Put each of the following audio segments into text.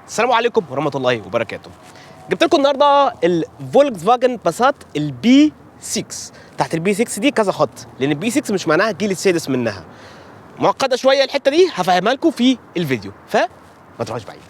السلام عليكم ورحمة الله وبركاته. جبت لكم النهارده الفولكس فاجن باسات البي 6. تحت البي 6 دي كذا خط، لأن البي 6 مش معناها الجيل السادس منها. معقدة شوية الحتة دي، هفهمها لكم في الفيديو، فما تروحوش بعيد.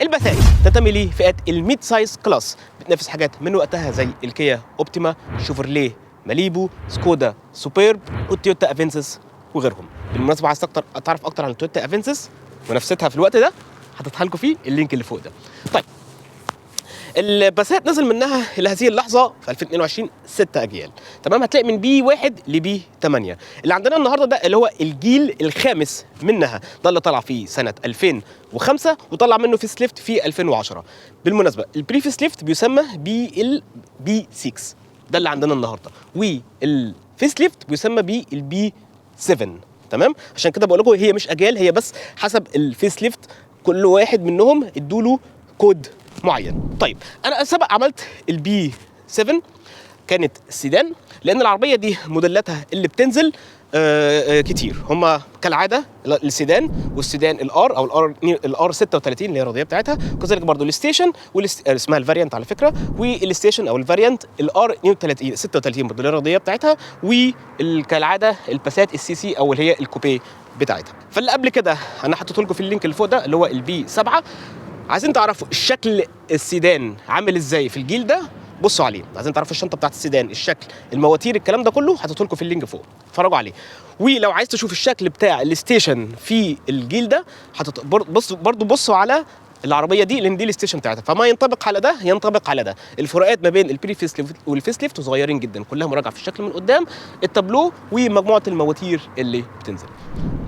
البسائل تنتمي لفئات الميد سايز كلاس، بتنافس حاجات من وقتها زي الكيا اوبتيما، شيفروليه ماليبو، سكودا سوبيرب، والتويوتا افنسس وغيرهم. بالمناسبه عايز تعرف اكتر عن التويوتا افنسس ونفستها في الوقت ده، حاططها لكم في اللينك اللي فوق ده. طيب، الباسات نزل منها الى هذه اللحظه في 2022 6 اجيال، تمام. هتلاقي من بي 1 لبي 8. اللي عندنا النهارده ده اللي هو الجيل الخامس منها، ده اللي طلع في سنه 2005 وطلع منه فيس ليفت في 2010. بالمناسبه البريفيس ليفت بيسمى بي 6، ده اللي عندنا النهارده، والفيس ليفت بيسمى بالبي 7، تمام. عشان كده بقول لكم هي مش اجيال، هي بس حسب الفيس ليفت كل واحد منهم ادوا له كود معين. طيب، انا سبق عملت البي 7، كانت سيدان، لان العربيه دي موديلاتها اللي بتنزل كتير، هما كالعاده السيدان والسيدان الار او الار 36 اللي هي الرضيه بتاعتها، وكذلك برضو الستيشن اسمها الفاريانت على فكره، والستيشن او الفاريانت الار 32 36 برضو اللي هي الرضيه بتاعتها، وكالعاده الباسات السي سي او اللي هي الكوبيه بتاعتها. فاللي قبل كده انا حطيته لكم في اللينك اللي فوق ده اللي هو البي 7. عايزين تعرفوا الشكل السيدان عامل ازاي في الجيل ده، بصوا عليه. عايزين تعرفوا الشنطه بتاعت السيدان، الشكل، المواتير، الكلام ده كله حاطط لكم في اللينك فوق، اتفرجوا عليه. ولو عايز تشوف الشكل بتاع الستيشن في الجيل ده، بصوا على العربيه دي، لان دي الستيشن بتاعتها، فما ينطبق على ده ينطبق على ده. الفروقات ما بين البري فيس ليفت والفيس ليفت صغيرين جدا، كلها مراجعه في الشكل من قدام، التابلو ومجموعه المواتير اللي بتنزل.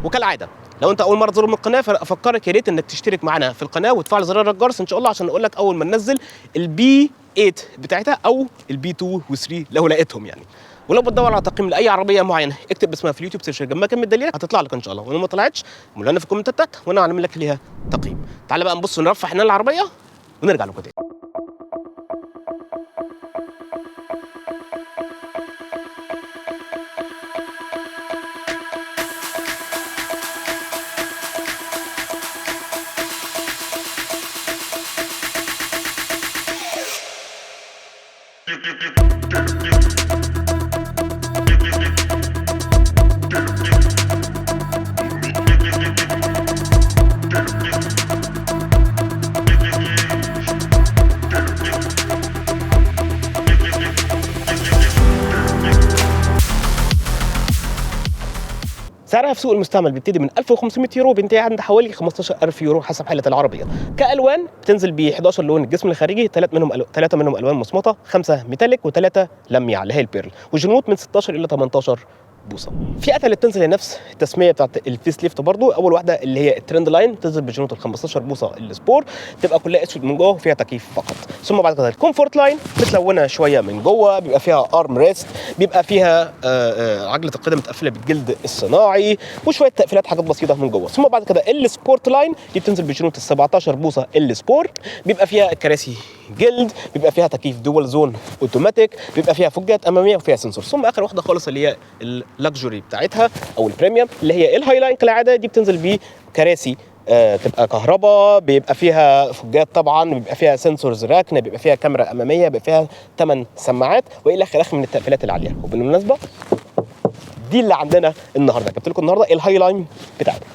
وكالعاده لو انت اول مره تزور من القناه، فافكرك يا ريت انك تشترك معنا في القناه وتفعل زرار الجرس ان شاء الله، عشان اقول لك اول ما ننزل البي 8 بتاعتها او البي 2 و3 لو لقيتهم يعني. ولو بتدور على تقييم لاي عربيه معينه، اكتب اسمها في اليوتيوب سيرش جنبها كلمه دليل، هتطلع لك ان شاء الله. ولو ما طلعتش قول لنا في الكومنتات وانا هعمل لك ليها تقييم. تعال بقى نبص نرفع هنا العربيه ونرجع لكم تاني. سعرها في سوق المستعمل بيبتدي من 1500 يورو، بينتهي عند حوالي 15000 يورو حسب حاله العربيه. كالوان بتنزل ب 11 لون الجسم الخارجي، 3 منهم الوان مصمطه، 5 ميتاليك و3 لميع اللي هي البيرل، والجنوط من 16 الى 18 بوصه. فئتها اللي بتنزل نفس التسميه بتاعت الفيس ليفت برضو. اول واحده اللي هي الترند لاين بتنزل بجنوط ال 15 بوصه السبور، تبقى كلها اسود من جوه وفيها تكييف فقط. ثم بعد كده الكومفورت لاين متلونه شويه من جوه، بيبقى فيها ارم ريست، بيبقى فيها عجله القدم متقفله بالجلد الصناعي، وشويه تقفيلات حاجات بسيطه من جوه. ثم بعد كده السبورت لاين دي بتنزل بجنوط ال 17 بوصه السبورت، بيبقى فيها كراسي جلد، بيبقى فيها تكييف دول زون اوتوماتيك، بيبقى فيها فجات اماميه وفيها سنسور. ثم اخر واحده خالص اللي هي اللكجري بتاعتها او البريميوم اللي هي الهاي لاين كالعاده، دي بتنزل بكراسي تبقى كهرباء، بيبقى فيها فجات طبعا، بيبقى فيها سنسورز راكنه، بيبقى فيها كاميرا اماميه، بيبقى فيها 8 سماعات والى اخره من التقفيلات العاليه. وبالمناسبه دي اللي عندنا النهارده، جبت لكم النهارده الهاي لاين بتاعتها.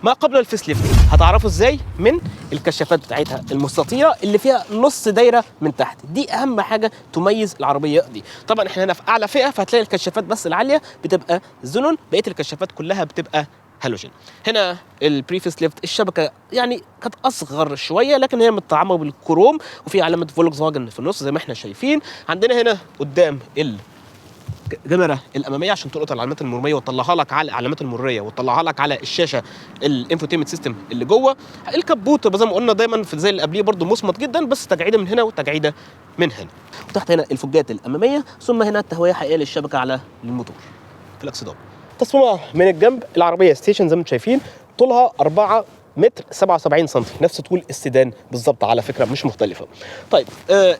ما قبل الفيس ليفت هتعرفوا ازاي من الكشافات بتاعتها المستطيله اللي فيها نص دايره من تحت، دي اهم حاجه تميز العربيه دي. طبعا احنا هنا في اعلى فئه، فهتلاقي الكشافات بس العاليه بتبقى زنون، بقيه الكشافات كلها بتبقى هالوجين. هنا البريفيس ليفت الشبكه يعني كانت اصغر شويه، لكن هي متطعمه بالكروم وفي علامه فولكس فاجن في النص زي ما احنا شايفين. عندنا هنا قدام الكاميرا الاماميه عشان تلقط العلامات المروريه وتطلعها لك على العلامات المروريه وتطلعها لك على الشاشه الانفوتيمنت سيستم اللي جوه. الكبوت زي ما قلنا دايما في زي اللي قبليه برده مصمت جدا، بس تجعيده من هنا وتجعيده من هنا. وتحت هنا الفجات الاماميه، ثم هنا التهويه حقيقيه للشبكه على الموتور في الاكسدام. تصميمها من الجنب، العربيه ستيشن زي ما انتم شايفين، طولها 4 متر 77 سم، نفس طول السيدان بالظبط على فكره، مش مختلفه. طيب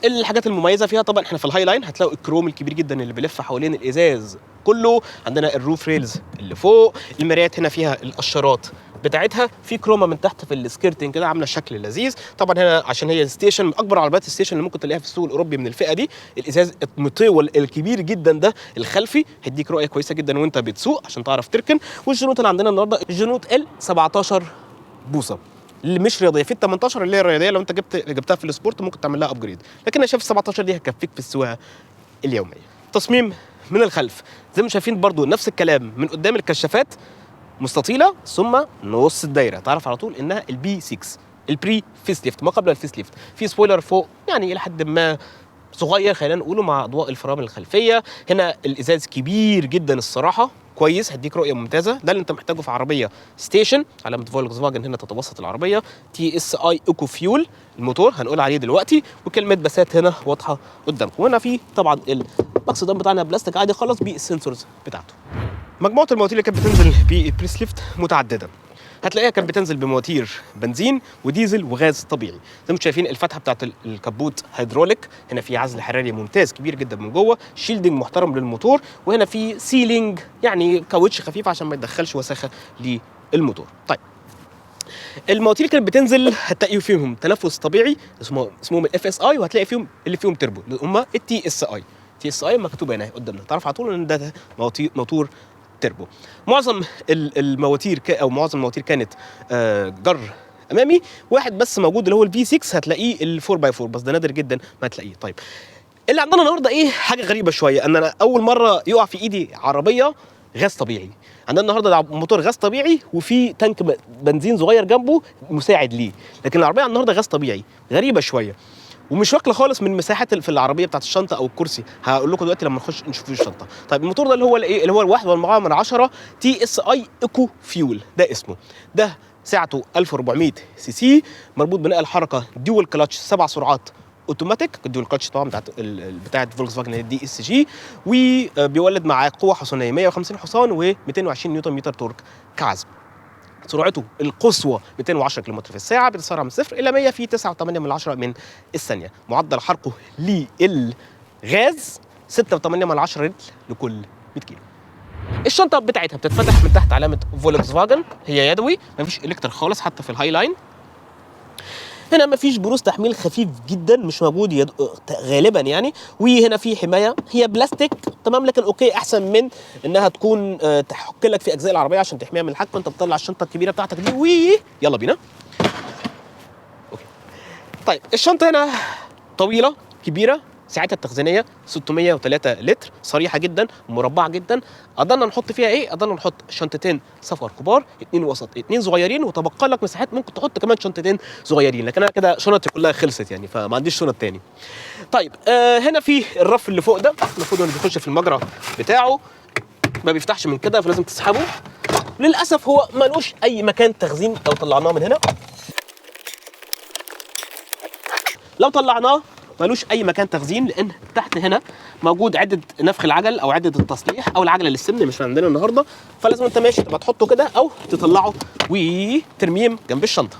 الحاجات المميزه فيها طبعا احنا في الهاي لاين هتلاقوا الكروم الكبير جدا اللي بيلف حوالين الازاز كله، عندنا الروف ريلز اللي فوق، المرايات هنا فيها القشرات بتاعتها، في كروما من تحت في السكيرتنج كده عامله شكل لذيذ. طبعا هنا عشان هي ستيشن من اكبر عربيات الستيشن اللي ممكن تلاقيها في السوق الاوروبي من الفئه دي، الازاز المطول الكبير جدا ده الخلفي هيديك رؤيه كويسه جدا وانت بتسوق عشان تعرف تركن. والجنوط اللي عندنا النهارده الجنوط ال 17 بوصه اللي مش رياضيه، في ال 18 اللي هي الرياضيه لو انت جبتها في السبورت ممكن تعمل لها ابجريد، لكن انا شايف ال 17 دي هتكفيك في السواقه اليوميه. تصميم من الخلف زي ما شايفين برضو نفس الكلام، من قدام الكشافات مستطيله ثم نص الدايره، تعرف على طول انها البي 6 البري فيس ليفت ما قبل الفيس ليفت. في سبويلر فوق يعني الى حد ما صغير خلينا نقوله مع اضواء الفرامل الخلفيه. هنا الازاز كبير جدا الصراحه، كويس هديك رؤيه ممتازه، ده اللي انت محتاجه في عربيه ستيشن. علامه فولكس فاجن هنا تتوسط العربيه، تي اس اي ايكو فيول الموتور هنقول عليه دلوقتي، وكلمه بسات هنا واضحه قدامكم. وهنا في طبعا المقصدان بتاعنا بلاستيك عادي خالص بالسنسورز بتاعته. مجموعه المواتير اللي كانت بتنزل بالبريس ليفت متعدده، هتلاقيها كانت بتنزل بمواتير بنزين وديزل وغاز طبيعي. زي ما انتم شايفين الفتحه بتاعت الكبوت هيدروليك، هنا في عزل حراري ممتاز كبير جدا من جوه، شيلدنج محترم للموتور، وهنا في سيلينج يعني كاوتش خفيف عشان ما يدخلش وساخه للموتور. طيب المواتير اللي كانت بتنزل هتلاقي فيهم تنفس طبيعي اسمهم الاف اس اي، وهتلاقي فيهم اللي فيهم تربو اللي هم التي اس اي. تي اس اي مكتوبه هنا قدامنا، تعرف على طول ان ده موتور تربو. معظم المواتير او معظم المواتير كانت جر امامي، واحد بس موجود اللي هو الفي 6 هتلاقيه ال 4 باي 4 بس ده نادر جدا ما تلاقيه. طيب اللي عندنا النهارده ايه حاجه غريبه شويه، ان انا اول مره يقع في ايدي عربيه غاز طبيعي. عندنا النهارده موتور غاز طبيعي وفي تانك بنزين صغير جنبه مساعد ليه، لكن العربيه النهارده غاز طبيعي، غريبه شويه ومش واكله خالص من مساحات في العربيه بتاعت الشنطه او الكرسي. هقول لكم دلوقتي لما نخش نشوف الشنطه. طيب الموتور ده اللي هو الايه اللي هو ال1.4 تي اس اي ايكو فيول ده اسمه، ده سعته 1400 سي سي، مربوط بنقل حركه ديول كلاتش 7 سرعات اوتوماتيك، الديول كلاتش طبعا بتاعت فولكس فاجن الدي اس جي، وبيولد مع قوه حصانيه 150 حصان و220 نيوتن متر تورك كعزم. سرعته القصوى 210 كم في الساعه، بتسارع من 0 الى 100 في 9.8 من الثانيه. معدل حرقه للغاز 6.8 لتر لكل 100 كيلو. الشنطه بتاعتها بتتفتح من تحت علامه فولكس فاجن، هي يدوي مفيش الكتر خالص حتى في الهاي لاين. هنا مفيش بروز تحميل خفيف جدا مش موجود غالبا يعني، وهنا في حمايه هي بلاستيك تمام، لكن اوكي احسن من انها تكون تحك لك في اجزاء العربيه عشان تحميها من الحك وانت بتطلع الشنطه الكبيره بتاعتك دي. يلا بينا. اوكي طيب الشنطه هنا طويله كبيره، ساعتها التخزينيه 603 لتر، صريحه جدا مربعه جدا. قدرنا نحط فيها ايه؟ قدرنا نحط شنطتين سفر كبار، 2 وسط 2 صغيرين، وتبقى لك مساحات ممكن تحط كمان شنطتين صغيرين، لكن انا كده شنطتي كلها خلصت يعني فما عنديش شنط تاني. طيب هنا في الرف اللي فوق ده المفروض انه بيخش في المجرى بتاعه، ما بيفتحش من كده فلازم تسحبه. للاسف هو ملوش اي مكان تخزين لو طلعناه من هنا، لو طلعناه ملوش اي مكان تخزين، لان تحت هنا موجود عده نفخ العجل او عده التصليح او العجله للسمن مش عندنا النهارده، فلازم انت ماشي تبقى تحطه كده او تطلعه وترميه جنب الشنطه.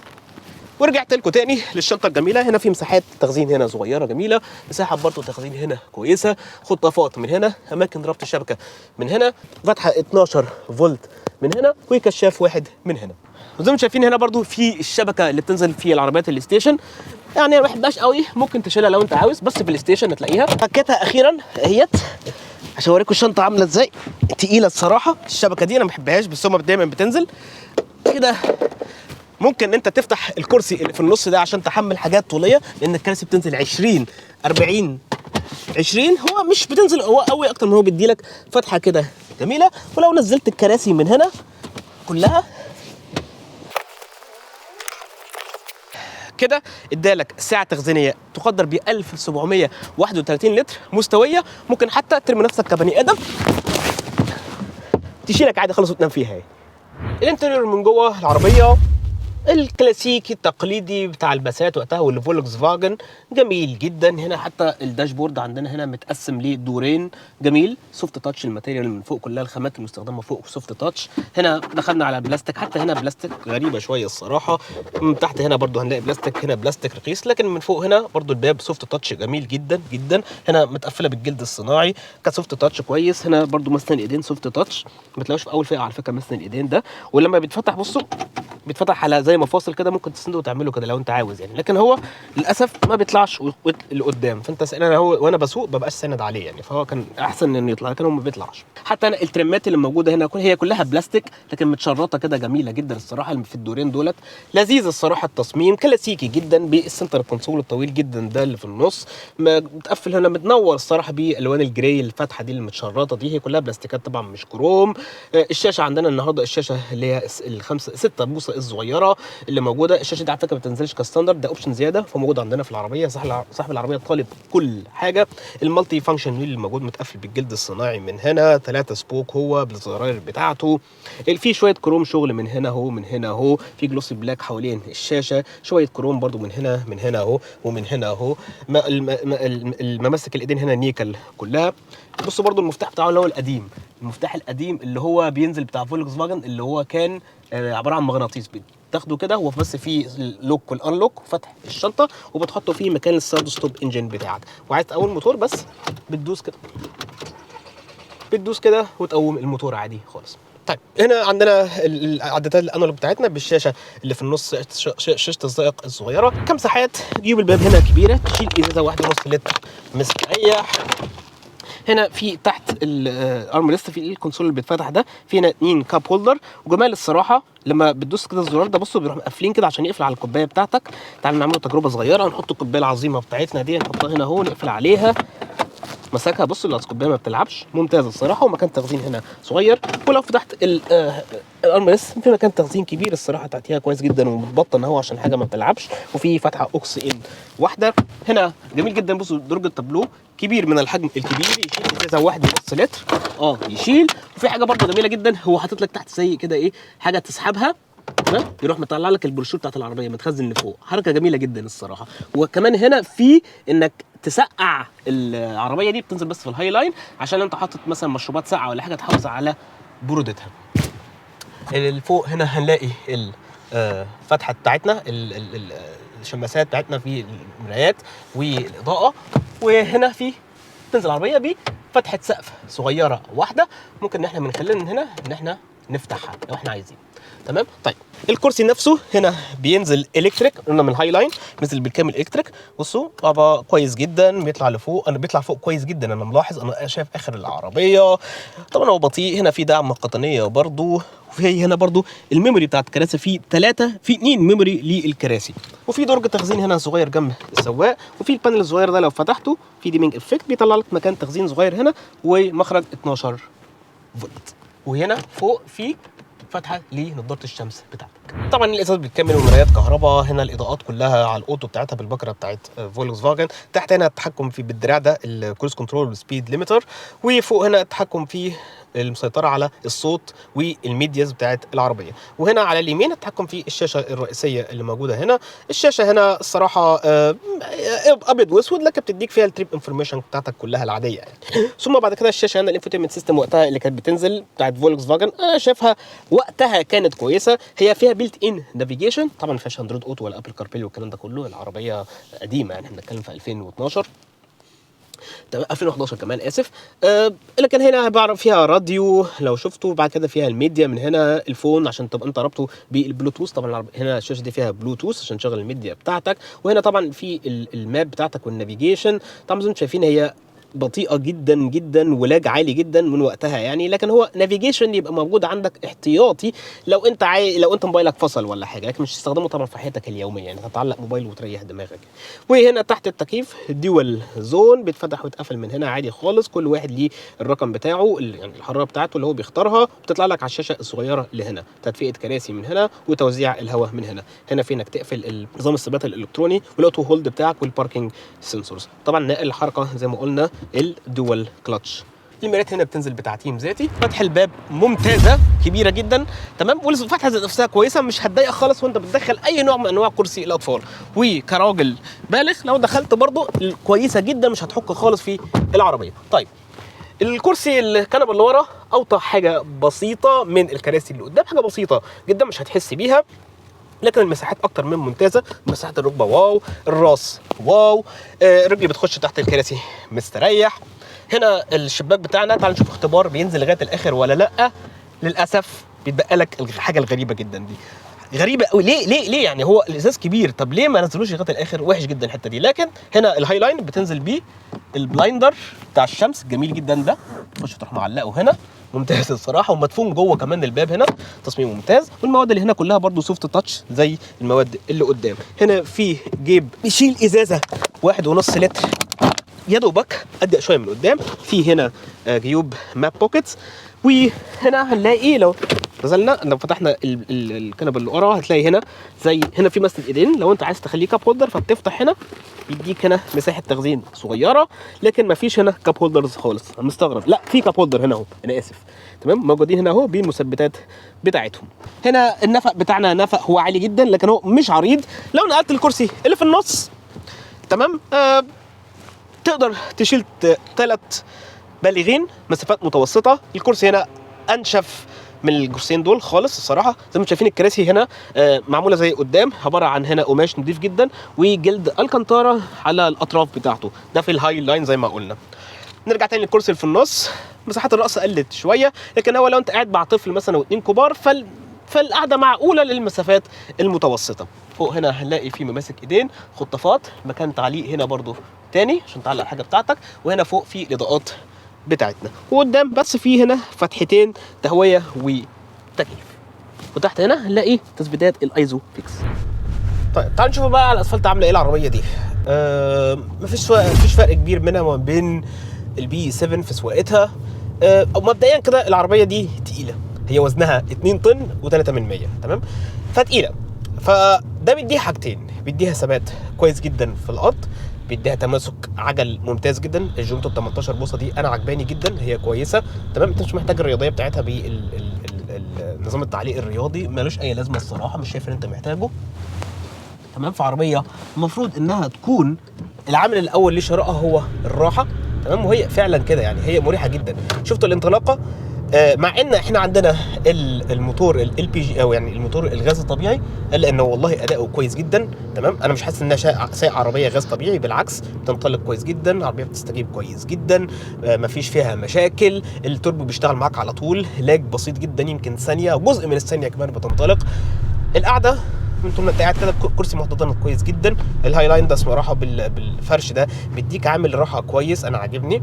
ورجعت لكم تاني للشنطه الجميله. هنا في مساحات تخزين هنا صغيره جميله، مساحه برضه تخزين هنا كويسه، خطافات من هنا، اماكن ربط الشبكه من هنا، فتحه 12 فولت من هنا، وكشاف واحد من هنا. وزي ما شايفين هنا برضو في الشبكه اللي بتنزل في العربيات الستيشن، يعني ما بحبهاش قوي، ممكن تشيلها لو انت عاوز، بس في الستيشن هتلاقيها. فكيتها اخيرا اهيت عشان اوريكم الشنطه عامله ازاي، تقيله الصراحه. الشبكه دي انا ما بحبهاش بس هم دايما بتنزل كده. ممكن انت تفتح الكرسي اللي في النص ده عشان تحمل حاجات طوليه، لان الكراسي بتنزل 20 40 20، هو مش بتنزل هو قوي اكتر من هو بيديلك فتحه كده جميله. ولو نزلت الكراسي من هنا كلها كده ادالك سعه تخزينيه تقدر ب 1731 لتر مستويه، ممكن حتى ترمي نفسك كبني ادم تشيلك عادي خالص وتنام فيها. الانتريور من جوه العربيه الكلاسيكي التقليدي بتاع الباسات وقتها واللي فولكس فاجن. جميل جدا. هنا حتى الداشبورد عندنا هنا متقسم لدورين. جميل. سوفت تاتش، الماتيريال من فوق كلها الخامات المستخدمه فوق سوفت تاتش. هنا دخلنا على بلاستيك، حتى هنا بلاستيك غريبه شويه الصراحه. من تحت هنا برضو هنلاقي بلاستيك، هنا بلاستيك رخيص، لكن من فوق هنا برضو الباب سوفت تاتش جميل جدا جدا. هنا متقفله بالجلد الصناعي كسوفت تاتش كويس. هنا برضو مسند الايدين سوفت تاتش، ما تلاقوش في اول فئه على فكره مسند الايدين ده. ولما بيتفتح بصوا بيتفتح على زي مفاصل كده، ممكن تسنده وتعمله كده لو انت عاوز يعني، لكن هو للاسف ما بيطلعش لقدام، فانت انا هو وانا بسوق ببقاش ساند عليه يعني، فهو كان احسن انه يطلع، لكن هو ما بيطلعش. حتى أنا الترمات اللي موجوده هنا هي كلها بلاستيك، لكن متشرطه كده جميله جدا الصراحه في الدورين دولت. لذيذ الصراحه، التصميم كلاسيكي جدا بالسنتر كونسول الطويل جدا ده اللي في النص، متقفل هنا متنور الصراحه بالوان الجراي الفاتحه دي المتشرطه دي، هي كلها بلاستيكات طبعا مش كروم. الشاشه عندنا النهارده الشاشه اللي هي الخمسة 6 بوصه الصغيره اللي موجوده. الشاشه دي على فكره ما بتنزلش كستاندرد، ده اوبشن زياده فموجود عندنا في العربيه. صاحب العربيه طالب كل حاجه. المالتي فانكشن ويل الموجود متقفل بالجلد الصناعي من هنا، 3 سبوك هو بالزراير بتاعته. في شويه كروم شغل من هنا اهو، من هنا اهو، في جلوسي بلاك حوالين الشاشه، شويه كروم برده من هنا، من هنا اهو، ومن هنا اهو. المماسك الايدين هنا نيكل كلها. بصوا برده المفتاح بتاعه اللي هو القديم، المفتاح القديم اللي هو بينزل بتاع فولكس فاجن، اللي هو كان عباره عن مغناطيس تاخده كده، هو بس فيه اللوك والانلوك وفتح الشنطه، وبتحطه فيه مكان الستارت ستوب انجن بتاعك. وعايز تقوم الموتور بس بتدوس كده، بتدوس كده وتقوم الموتور عادي خالص. طيب هنا عندنا العدادات الانالوج بتاعتنا بالشاشه اللي في النص، شاشه الزائق الصغيره. كمساحات جيوب الباب هنا كبيره، تشيل ازازه 1.5 لتر مستريح. هنا في تحت الارم ريست في الكونسول اللي بيتفتح ده، في هنا 2 كاب هولدر. وجمال الصراحه لما بتدوس كده الزرار ده بصوا بيروح مقفلين كده عشان يقفل على الكوبايه بتاعتك. تعالوا نعمل تجربه صغيره، نحط الكوبايه العظيمه بتاعتنا دي نحطها هنا اهو، نقفل عليها. مسكها بصوا الكوبايه ما بتلعبش، ممتاز الصراحه. ومكان تخزين هنا صغير، ولو فتحت الارم ريست في مكان تخزين كبير الصراحه تحتيها كويس جدا، ومتبطن اهو عشان حاجه ما بتلعبش. وفي فتحه اوكس ان واحده هنا جميل جدا. بصوا درج التابلو كبير من الحجم الكبير، يشيل ازازه 1.5 لتر يشيل. وفي حاجه برده جميله جدا، هو حاطط لك تحت زي كده ايه حاجه تسحبها تمام، يروح مطلع لك البروشور بتاعت العربيه متخزن لفوق، حركه جميله جدا الصراحه. وكمان هنا في انك تسقع العربيه دي، بتنزل بس في الهاي لاين عشان انت حاطط مثلا مشروبات ساقعه ولا حاجه تحافظ على برودتها. فوق هنا هنلاقي الفتحه بتاعتنا، الشماسات بتاعتنا في المرايات والاضاءه. وهنا في تنزل العربيه بفتحه سقف صغيره واحده، ممكن ان احنا من خلال هنا ان احنا نفتحها لو احنا عايزين. تمام. طيب الكرسي نفسه هنا بينزل الكتريك، قلنا من الهاي لاين بينزل بالكامل الكتريك. بصوا طبعا كويس جدا، بيطلع لفوق. انا بيطلع فوق كويس جدا، انا ملاحظ، انا شايف اخر العربيه. طبعا هو بطيء. هنا في دعم قطنيه برضو. وفي هنا برضو الميموري بتاعت الكراسي، في 2 ميموري للكراسي. وفي درج تخزين هنا صغير جنب السواق. وفي البانل الصغير ده لو فتحته في ديمينج افكت بيطلع لك مكان تخزين صغير هنا، ومخرج 12 فولت. وهنا فوق في فتحه لنضاره الشمس بتاعتك. طبعا الازاز بالكامل ومرايات كهرباء. هنا الاضاءات كلها على الاوتو بتاعتها بالبكره بتاعت فولكس فاجن. تحت هنا التحكم في بالدراع ده الكروز كنترول والسبيد ليميتر. وفوق هنا التحكم في المسيطره على الصوت والميدياز بتاعت العربيه. وهنا على اليمين التحكم في الشاشه الرئيسيه اللي موجوده هنا. الشاشه هنا الصراحه ابيض واسود، لكن بتديك فيها التريب انفورميشن بتاعتك كلها العاديه يعني. ثم بعد كده الشاشه هنا الانفوتينمنت سيستم وقتها اللي كانت بتنزل بتاعت فولكس فاجن، انا شايفها وقتها كانت كويسه. هي فيها بيلت ان نافيجيشن، طبعا ما فيهاش اندرويد اوتو ولا ابل كاربلاي والكلام ده كله، العربيه قديمه يعني، احنا بنتكلم في 2012 2011 كمان اسف. لكن هنا بعرف فيها راديو لو شفتوا، بعد كده فيها الميديا من هنا، الفون عشان تبقى انت ربطه بالبلوتوث. طبعا هنا الشاشه دي فيها بلوتوث عشان تشغل الميديا بتاعتك. وهنا طبعا في الماب بتاعتك والنافيجيشن. طبعا زي ما انتم شايفين هي بطيئه جدا جدا ولاج عالي جدا من وقتها يعني، لكن هو نافيجيشن يبقى موجود عندك احتياطي لو انت لو انت موبايلك فصل ولا حاجه، لكن مش تستخدمه طبعا في حياتك اليوميه يعني، تتعلق موبايل وتريح دماغك. وهنا تحت التكييف ديوال زون، بيتفتح ويتقفل من هنا عادي خالص، كل واحد ليه الرقم بتاعه يعني الحراره بتاعته اللي هو بيختارها، بتطلع لك على الشاشه الصغيره اللي هنا. تدفئه كراسي من هنا وتوزيع الهواء من هنا. هنا في انك تقفل نظام الثبات الالكتروني والاوتو هولد بتاعك والباركينج سنسورز. طبعا نقل الحركه زي ما قلنا الدول كلاتش المرايات هنا بتنزل بتعتيم ذاتي، فتح الباب ممتازه كبيره جدا تمام، والفتحه ذات نفسها كويسه مش هتضايقك خالص وانت بتدخل اي نوع من انواع كرسي الاطفال. وكراجل بالغ لو دخلت برضو كويسه جدا مش هتحك خالص في العربيه. طيب الكرسي الكنبه اللي ورا اوطى حاجه بسيطه من الكراسي اللي قدام، حاجه بسيطه جدا مش هتحس بيها، لكن المساحات اكتر من ممتازه. مساحه الركبه واو، الراس واو، الرجل بتخش تحت الكراسي مستريح. هنا الشباك بتاعنا تعال نشوف اختبار بينزل لغايه الاخر ولا لا. للاسف بيتبقى لك الحاجه الغريبه جدا دي، غريبه قوي. ليه يعني هو الازاز كبير، طب ليه ما نزلوش لغايه الاخر؟ وحش جدا الحته دي. لكن هنا الهاي لاين بتنزل بيه البلايندر بتاع الشمس جميل جدا ده، تخش تروح معلقه هنا ممتاز الصراحه، ومدفون جوه كمان الباب هنا تصميم ممتاز. والمواد اللي هنا كلها برده سوفت تاتش زي المواد اللي قدام. هنا في جيب يشيل ازازه 1.5 لتر يا دوبك اضيق شويه من قدام. في هنا جيوب ماب بوكيتس. وهنا هنلاقي لو نزلنا لو فتحنا الكنبه اللي ورا هتلاقي هنا زي هنا في مسند ايدين، لو انت عايز تخليه كاب هولدر فبتفتح هنا يديك هنا مساحه تخزين صغيره، لكن ما فيش هنا كاب هولدرز خالص. انا مستغرب، لا في كاب هولدر هنا اهو، انا اسف تمام، موجودين هنا اهو بالمثبتات بتاعتهم. هنا النفق بتاعنا نفق هو عالي جدا لكن هو مش عريض. لو نقلت الكرسي اللي في النص تمام تقدر تشيل 3 بالغين مسافات متوسطه. الكرسي هنا انشف من الكرسيين دول خالص الصراحه. زي ما شايفين الكراسي هنا معموله زي قدام، عباره عن هنا قماش نضيف جدا وجلد الكنتاره على الاطراف بتاعته، ده في الهاي لاين زي ما قلنا. نرجع تاني للكرسي اللي في النص، مساحات الراس قلت شويه، لكن هو لو انت قاعد مع طفل مثلا و2 كبار فالقعده معقوله للمسافات المتوسطه. فوق هنا هنلاقي في مماسك ايدين، خطافات، مكان تعليق هنا برضو تاني عشان تعلق الحاجه بتاعتك. وهنا فوق في الاضاءات بتاعتنا، وقدام بس في هنا فتحتين تهويه وتكييف. وتحت هنا هنلاقي تثبيتات الايزو فيكس. طيب تعالوا نشوف بقى على الاسفلت عامله ايه العربيه دي. مفيش فرق كبير منها وما بين البي 7 في سواقتها. او مبدئيا كده العربيه دي تقيله، هي وزنها 2 طن و3 من 100 تمام، فتقيله. فده بيديها حاجتين، بيديها ثبات كويس جدا في الارض، بيديها تماسك عجل ممتاز جدا. الجونتو 18 بوصه دي انا عجباني جدا، هي كويسه تمام. انت مش محتاج الرياضيه بتاعتها بالنظام التعليق الرياضي، ملوش اي لازمه الصراحه، مش شايف ان انت محتاجه تمام. في عربيه المفروض انها تكون العامل الاول لشرائها هو الراحه تمام، وهي فعلا كده يعني، هي مريحه جدا. شفتوا الانطلاقه؟ مع ان احنا عندنا الموتور ال بي جي او يعني الموتور الغاز الطبيعي، الا انه والله اداؤه كويس جدا تمام. انا مش حاسس انها سايق عربيه غاز طبيعي، بالعكس بتنطلق كويس جدا، العربيه بتستجيب كويس جدا، مفيش فيها مشاكل. التوربو بيشتغل معاك على طول، لاج بسيط جدا يمكن ثانيه او جزء من الثانيه كمان بتنطلق. القعده من طول ما انت قاعد كده كرسي محتضن كويس جدا. الهاي لاين ده صراحه بالفرش ده بيديك عامل راحه كويس، انا عاجبني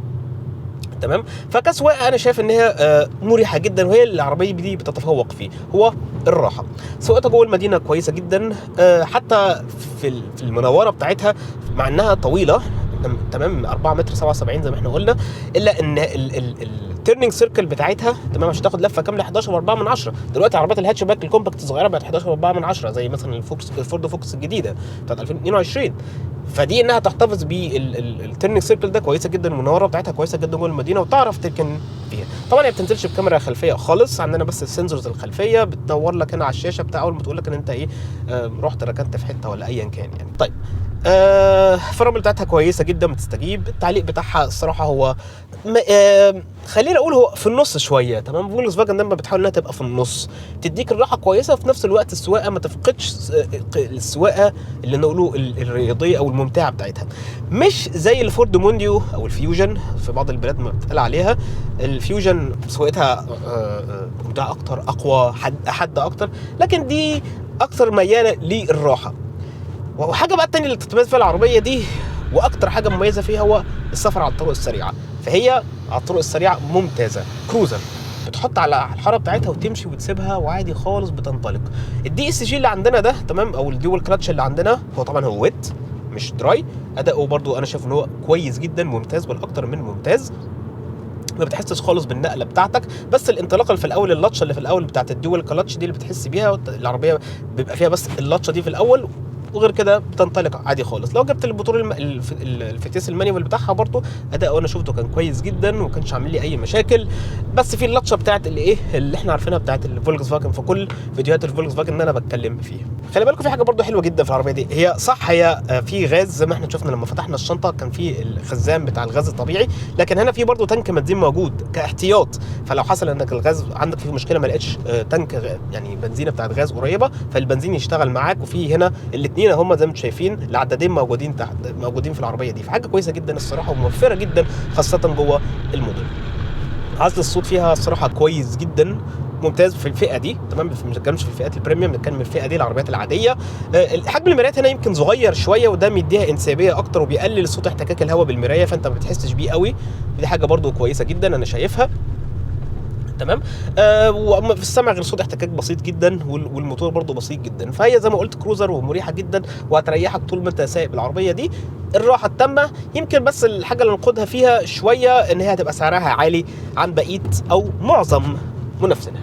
تمام. فكسواقه انا شايف ان هي مريحه جدا، وهي العربيه دي بتتفوق فيه هو الراحه. سواقتها جوه المدينه كويسه جدا، حتى في المنوره بتاعتها مع انها طويله تمام 4 متر 77 زي ما احنا قلنا، الا ان التيرنينج سيركل بتاعتها تمام عشان تاخد لفه كامله 11.4. دلوقتي عربيات الهاتشباك الكومباكت الصغيره بقت 11.4 زي مثلا الفورد فوكس الجديده بتاعت 2022. فدي انها تحتفظ بالتيرنينج سيركل ده كويسه جدا، المنوره بتاعتها كويسه جدا جوه المدينه وتعرف تركن فيها. طبعا هي ما بتنزلش بكاميرا خلفيه خالص، عندنا بس السنسورز الخلفيه بتنور لك هنا على الشاشه بتاع اول ما تقول لك ان انت ايه رحت ركنت في حته ولا ايا كان يعني. طيب الفرامل بتاعتها كويسه جدا بتستجيب. التعليق بتاعها الصراحه هو خلينا اقول هو في النص شويه تمام. فولكس فاجن لما بتحاول انها تبقى في النص تديك الراحه كويسه، وفي نفس الوقت السواقه ما تفقدش السواقه اللي نقوله الرياضيه او الممتعه بتاعتها، مش زي الفورد مونديو او الفيوجن في بعض البلاد ما بتقال عليها. الفيوجن سواقتها ممتعه اكتر، اقوى، حد اكتر، لكن دي اكتر مياله للراحه. وحاجه بقى التانية اللي تتميز فيها العربيه دي واكتر حاجه مميزه فيها هو السفر على الطرق السريعه. فهي على الطرق السريعه ممتازه، كروزر بتحط على الحاره بتاعتها وتمشي وتسيبها وعادي خالص بتنطلق. الدي اس جي اللي عندنا ده تمام او الديول كلاتش اللي عندنا هو طبعا هو ويت مش دراي، اداؤه برضو انا شايف ان هو كويس جدا ممتاز والاكتر من ممتاز، ما بتحسش خالص بالنقله بتاعتك. بس الانطلاقه اللي في الاول، اللطشه اللي في الاول بتاعت الديول كلاتش دي اللي بتحس بيها، العربيه بيبقى فيها بس اللطشه دي في الاول وغير كده بتنطلق عادي خالص. لو جبت البطول الفتيس المانيوال بتاعها برضو اداء انا شفته كان كويس جدا وما كانش عامل لي اي مشاكل. بس في اللطشه بتاعت اللي احنا عارفينها بتاعت الفولكس فاجن في كل فيديوهات الفولكس فاجن ان انا بتكلم فيها. خلي بالكم في حاجه برضو حلوه جدا في العربيه دي، هي صح هي في غاز زي ما احنا شفنا لما فتحنا الشنطه كان في الخزان بتاع الغاز الطبيعي، لكن هنا في برضو تانك بنزين موجود كاحتياط، فلو حصل انك الغاز عندك فيه مشكله ما لقيتش تانك يعني بنزينه بتاعت غاز قريبه، فالبنزين يشتغل معاك. وفي هنا الاثنين هم زي ما انتم شايفين العدادين موجودين تحت موجودين في العربيه دي، فحاجه كويسه جدا الصراحه وموفره جدا خاصه جوه الموديل. عزل الصوت فيها الصراحه كويس جدا ممتاز في الفئه دي، تمام. ما بنتكلمش في الفئات البريميوم، بنتكلم في الفئه دي العربيات العاديه. حجم المرايات هنا يمكن صغير شويه وده مديها انسيابيه اكتر وبيقلل صوت احتكاك الهواء بالمرايه، فانت ما بتحسش بيه قوي. دي حاجه برده كويسه جدا انا شايفها، تمام. وفي السمع غير صوت احتكاك بسيط جدا والموتور برده بسيط جدا، فهي زي ما قلت كروزر ومريحه جدا وهتريحك طول ما انت سايق بالعربيه دي. الراحه التامه. يمكن بس الحاجه اللي نقودها فيها شويه ان هي هتبقى سعرها عالي عن بقيه او معظم منافسينها.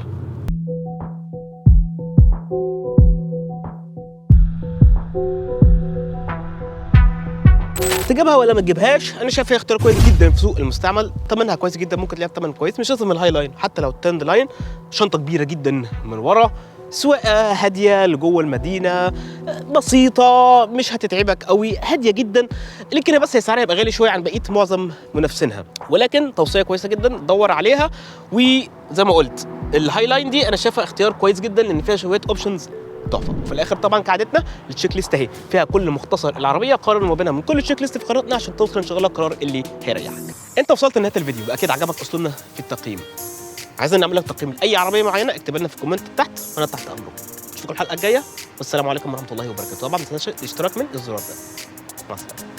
تجيبها ولا ما تجيبهاش؟ انا شايف هي اختيار كويس جدا في سوق المستعمل، ثمنها كويس جدا، ممكن تلاقيها بثمن كويس، مش لازم الهاي لاين، حتى لو التند لاين. شنطه كبيره جدا من ورا، سواقه هاديه لجوه المدينه، بسيطه مش هتتعبك قوي، هاديه جدا. لكن بس هي سعرها يبقى غالي شويه عن بقيه معظم منافسينها، ولكن توصيه كويسه جدا دور عليها. وزي ما قلت الهاي لاين دي انا شايفها اختيار كويس جدا لان فيها شويه اوبشنز تحفه. في الاخر طبعا كعادتنا التشيك ليست اهي فيها كل مختصر العربيه، قارن ما بينها من كل تشيك ليست في قناتنا عشان توصل ان شاء الله القرار اللي هيريحك. انت وصلت لنهايه الفيديو، اكيد عجبك اسلوبنا في التقييم. عايزين نعمل لك تقييم لاي عربيه معينه اكتب لنا في الكومنت تحت وانا تحت امرك. اشوفكم الحلقه الجايه والسلام عليكم ورحمه الله وبركاته. طبعا ما تنساش الاشتراك من الزرار ده. مع السلامه.